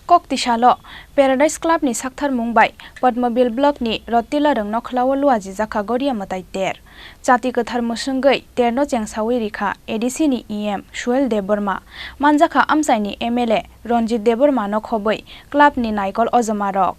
Koktisalo, Paradise Clubni Sakatharmung bai, Padmabil Blockni Rathtila Rwngnokhlao Luwajijakha Garia Mwtai ter. Sakatharmung sunggai terno chengsawi rikha ADC ni EM Suel Deborma, Manjakha Amsaini MLA Ronjit Deborma no khobai Clubni naikol ojomarok.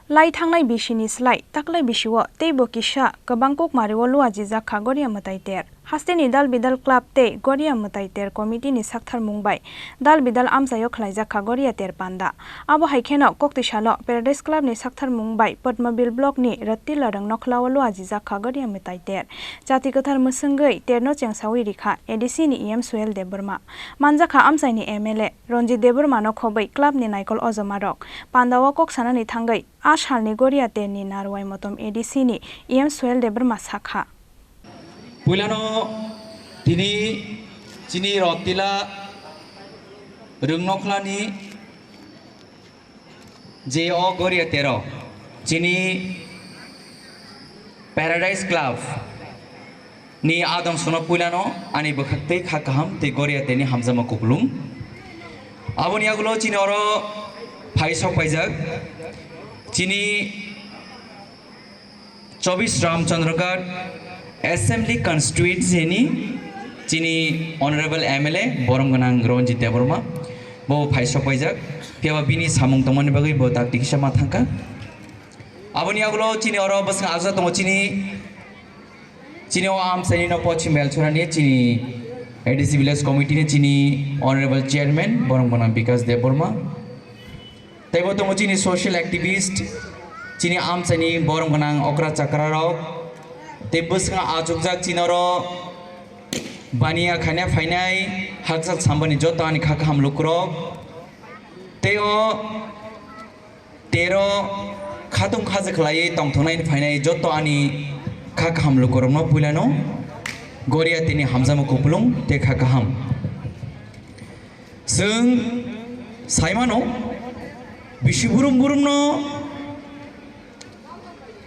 Lai thangnai bisini slai taklai bisiwo teibo kisa kabangkok mariwo Luwajijakha Garia Mwtai ter. Hasteni dal bidal club te Garia Mwtai ter committee ni Sakatharmung bai dal bidal amsayo khlaijakha Garia ter panda abo haikeno Koktisalo Paradise Club ni Sakatharmung bai Padmabil block ni Rathtila Rwngnokhlao Luwajijakha Garia Mwtai ter Sakatharmung sunggai terno chengsawi rikha ADC ni EM Suel Deborma Manjakha amsaini MLA Ronjit Deborma no khobai club ni naikol ojomarok pandawo kok sanani thangai a salni Garia ter ni narwai motom ADC ni EM Suel Deborma sakha Pulano Chini Rathtila Rwngnokhlao ni JO Garia tero Chini Paradise Club ni Adam sono pulano ani bekhakte khakaham te Garia teni hamzama kuklum aboni agulo Chini oro phaisok paijak Chini 24 Ramchandrakar Assembly constituency ni Chini Honorable MLA Borongganang Ronjit Deborma bo phaisok paijak piaba bini samung tongmani bagai bo takti kisama thangka aboni agulo Chini oro basang agza tongo Chini o amsaini no pochim belchorani Chini ADC village committee ni Chini Honorable Chairman Borongganang Bikas Deborma taibo tongo Chini social activist Chini amsaini Borongganang okra chakrarok Tebusnga ajukjak Chinoro Bania khanya phainai haksak sambani jotani khakam lukrok teo tero khatung khaj khlai tongthonai phainai jotani khakam lukrokno pulano Garia tini hamzama kupulung te khakam sung saimano bishiburum burumno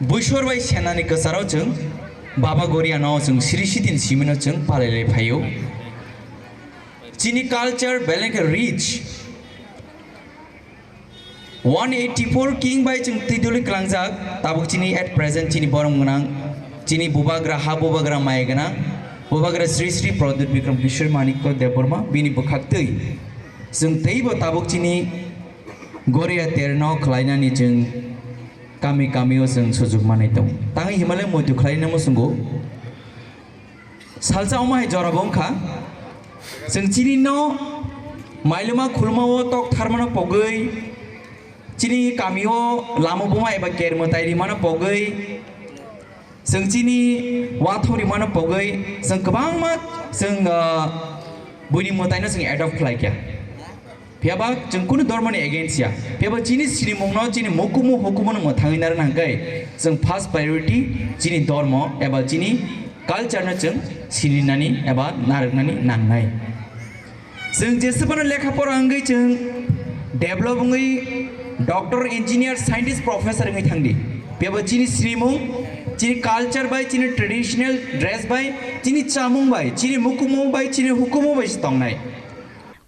buishorbai senani kasaro chung Baba Garia no chung sirisitin simino chung palele phayo Chini culture beleng rich 184 king by chung tiduli klangjak tabuk Chini at present Chini Borongganang Chini bubagra ha bubagra maigana bubagra Sri Sri Pradut Bikram Kishore Manikko Deborma bini bukhaktei chung teibo tabuk Chini Garia terno khlaina ni chung kami oseng sujuk manai tong tangi Himalaya modu khlaina mo sunggo salsa omai jora bongkha sing Chini no mailuma khulmao tok tharmana pogei Chini kamio lamo buma eba kermotai ri mana pogei sing Chini wathori mana pogei sing kabang mat sing buni motai no sing adopt khlai kya piaba jengkunu dormani against ya piaba Chini sirimongno Chini mokumu hukumono mo thanginar nangkai jeng first priority Chini dormo eba Chini culture no jeng sirinani eba naraknani nangnai jeng jesepano lekha pora angai jeng develop ngai doctor engineer scientist professor ngai thangdi piaba Chini sirimong Chini culture by Chini traditional dress by Chini chamung by Chini mokumu by Chini hukumu by stongnai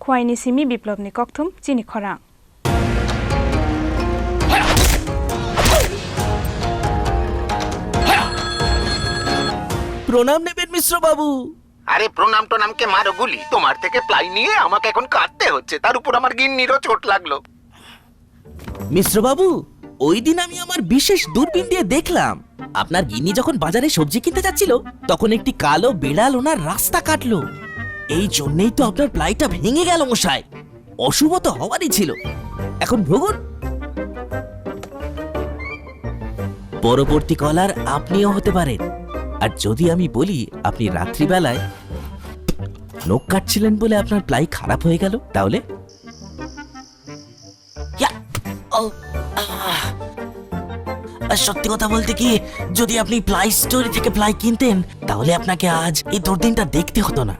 Khwaini simi biplobni kokthum Chini Khorang প্রণাম নেবেন মিশ্র বাবু আরে প্রণাম টোনামকে মারো গুলি তোমার থেকে ply নিয়ে আমাকে এখন কাটতে হচ্ছে তার উপর আমার গিন্নিরও চোট লাগলো মিশ্র বাবু ওই দিন আমি আমার বিশেষ দূরবীন দিয়ে দেখলাম আপনার গিন্নি যখন বাজারে সবজি কিনতে যাচ্ছিল তখন একটি কালো বিড়াল ওনার রাস্তা কাটলো এই জন্যই তো আপনার প্লাইটা ভেঙে গেল মশাই অশুভ তো হওয়ারই ছিল এখন ভোগুন পরবর্তী কলার আপনিও হতে পারেন আর যদি আমি বলি আপনি রাত্রিবেলায় নখ কাটছিলেন বলে আপনার প্লাই খারাপ হয়ে গেল তাহলে সত্যি কথা বলতে কি যদি আপনি প্লাই স্টোরি থেকে প্লাই কিনতেন তাহলে আপনাকে আজ এই দুর্দিনটা দেখতে হতো না